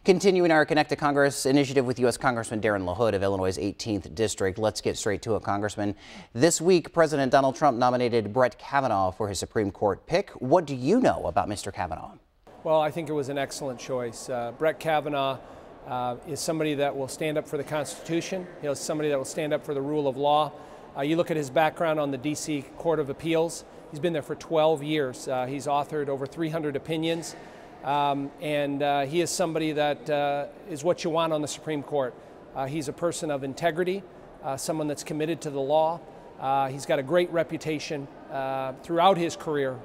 Continuing our Connect to Congress initiative with U.S. Congressman Darin LaHood of Illinois' 18th District. Let's get straight to it, Congressman. This week, President Donald Trump nominated Brett Kavanaugh for his Supreme Court pick. What do you know about Mr. Kavanaugh? Well, I think it was an excellent choice. Brett Kavanaugh is somebody that will stand up for the Constitution. He's somebody that will stand up for the rule of law. You look at his background on the D.C. Court of Appeals. He's been there for 12 years. He's authored over 300 opinions. He is somebody that is what you want on the Supreme Court. He's a person of integrity, someone that's committed to the law. He's got a great reputation throughout his career.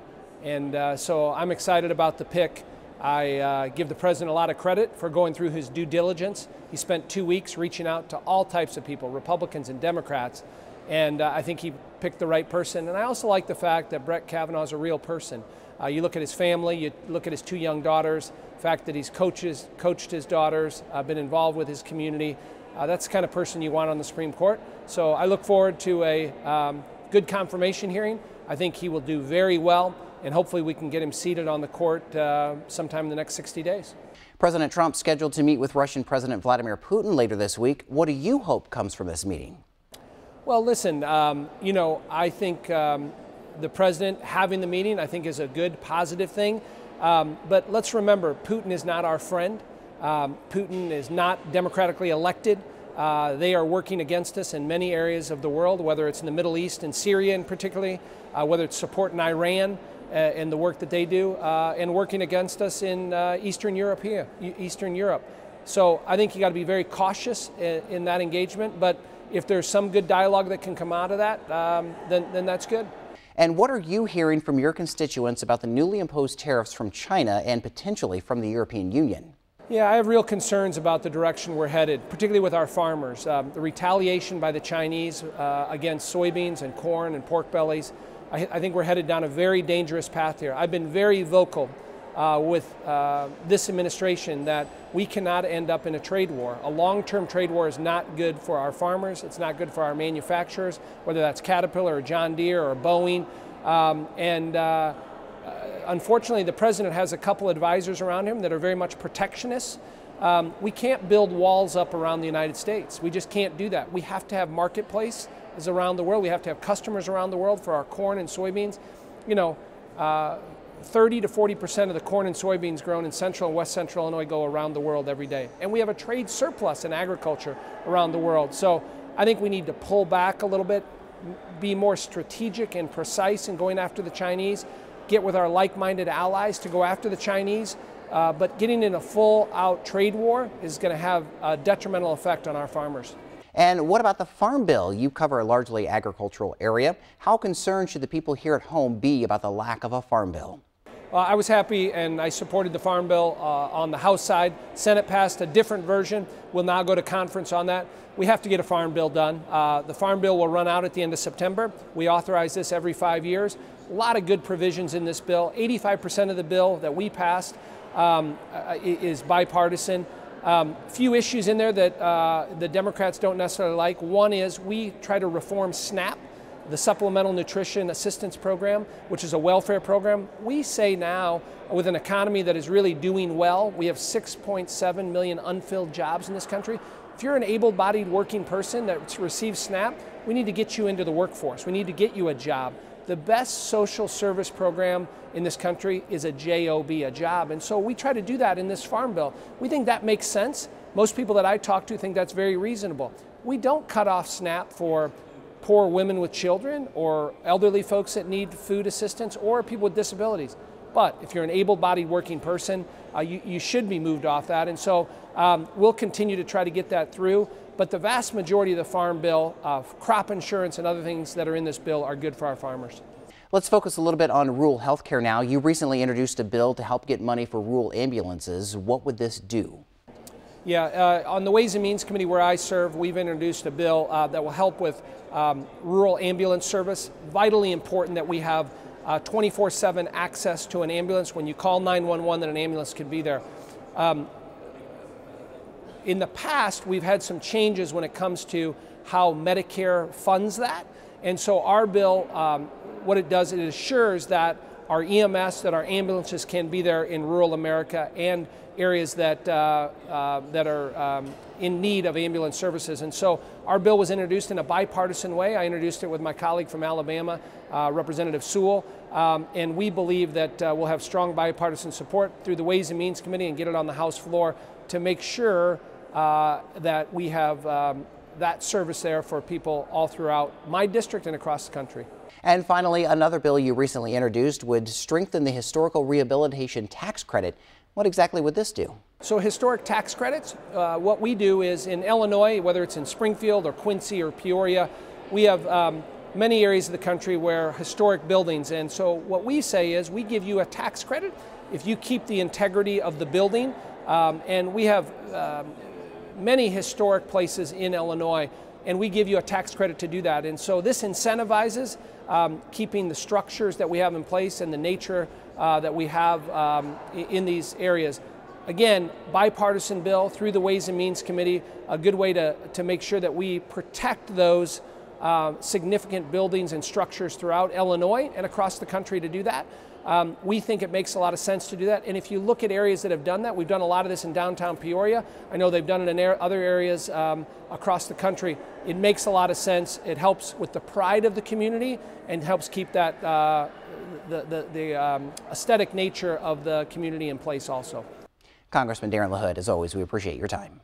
So I'm excited about the pick. I give the president a lot of credit for going through his due diligence. He spent 2 weeks reaching out to all types of people, Republicans and Democrats, and I think he picked the right person. And I also like the fact that Brett Kavanaugh is a real person. You look at his family, you look at his 2 young daughters, the fact that he's coached his daughters, been involved with his community. That's the kind of person you want on the Supreme Court. So I look forward to a good confirmation hearing. I think he will do very well, and hopefully we can get him seated on the court sometime in the next 60 days. President Trump scheduled to meet with Russian President Vladimir Putin later this week. What do you hope comes from this meeting? Well, listen, I think the president having the meeting, I think, is a good, positive thing. But let's remember, Putin is not our friend. Putin is not democratically elected. They are working against us in many areas of the world, whether it's in the Middle East and Syria in particular, whether it's supporting Iran and the work that they do, and working against us in Eastern Europe here, Eastern Europe. So I think you got to be very cautious in that engagement. But if there's some good dialogue that can come out of that, then that's good. And what are you hearing from your constituents about the newly imposed tariffs from China and potentially from the European Union? Yeah, I have real concerns about the direction we're headed, particularly with our farmers. The retaliation by the Chinese against soybeans and corn and pork bellies. I think we're headed down a very dangerous path here. I've been very vocal with this administration that we cannot end up in a trade war. A long-term trade war is not good for our farmers. It's not good for our manufacturers, whether that's Caterpillar or John Deere or Boeing. Unfortunately, the president has a couple advisors around him that are very much protectionists. We can't build walls up around the United States. We just can't do that. We have to have marketplaces around the world. We have to have customers around the world for our corn and soybeans. 30 to 40% of the corn and soybeans grown in central and west central Illinois go around the world every day. And we have a trade surplus in agriculture around the world. So I think we need to pull back a little bit, be more strategic and precise in going after the Chinese, get with our like-minded allies to go after the Chinese. But getting in a full-out trade war is going to have a detrimental effect on our farmers. And what about the Farm Bill? You cover a largely agricultural area. How concerned should the people here at home be about the lack of a Farm Bill? I was happy and I supported the Farm Bill on the House side. Senate passed a different version. We'll now go to conference on that. We have to get a Farm Bill done. The Farm Bill will run out at the end of September. We authorize this every 5 years. A lot of good provisions in this bill. 85% of the bill that we passed is bipartisan. Few issues in there that the Democrats don't necessarily like. One is we try to reform SNAP, the Supplemental Nutrition Assistance Program, which is a welfare program. We say now, with an economy that is really doing well, we have 6.7 million unfilled jobs in this country. If you're an able-bodied working person that receives SNAP, we need to get you into the workforce. We need to get you a job. The best social service program in this country is a job, a job. And so we try to do that in this Farm Bill. We think that makes sense. Most people that I talk to think that's very reasonable. We don't cut off SNAP for poor women with children or elderly folks that need food assistance or people with disabilities. But if you're an able-bodied working person, you should be moved off that. And so we'll continue to try to get that through. But the vast majority of the Farm Bill, crop insurance and other things that are in this bill are good for our farmers. Let's focus a little bit on rural health care now. You recently introduced a bill to help get money for rural ambulances. What would this do? Yeah, on the Ways and Means Committee where I serve, we've introduced a bill that will help with rural ambulance service. Vitally important that we have 24/7 access to an ambulance. When you call 911, that an ambulance could be there. In the past, we've had some changes when it comes to how Medicare funds that. And so our bill, what it does, it assures that our EMS, that our ambulances can be there in rural America and areas that are in need of ambulance services. And so our bill was introduced in a bipartisan way. I introduced it with my colleague from Alabama, Representative Sewell, and we believe that we'll have strong bipartisan support through the Ways and Means Committee and get it on the House floor to make sure that we have that service there for people all throughout my district and across the country. And finally, another bill you recently introduced would strengthen the historical rehabilitation tax credit. What exactly would this do? So historic tax credits, what we do is in Illinois, whether it's in Springfield or Quincy or Peoria, we have many areas of the country where historic buildings, and so what we say is we give you a tax credit if you keep the integrity of the building, and we have many historic places in Illinois, and we give you a tax credit to do that. And so this incentivizes keeping the structures that we have in place and the nature that we have in these areas. Again, bipartisan bill through the Ways and Means Committee, a good way to make sure that we protect those significant buildings and structures throughout Illinois and across the country to do that. We think it makes a lot of sense to do that. And if you look at areas that have done that, we've done a lot of this in downtown Peoria. I know they've done it in other areas across the country. It makes a lot of sense. It helps with the pride of the community and helps keep that the aesthetic nature of the community in place also. Congressman Darin LaHood, as always, we appreciate your time.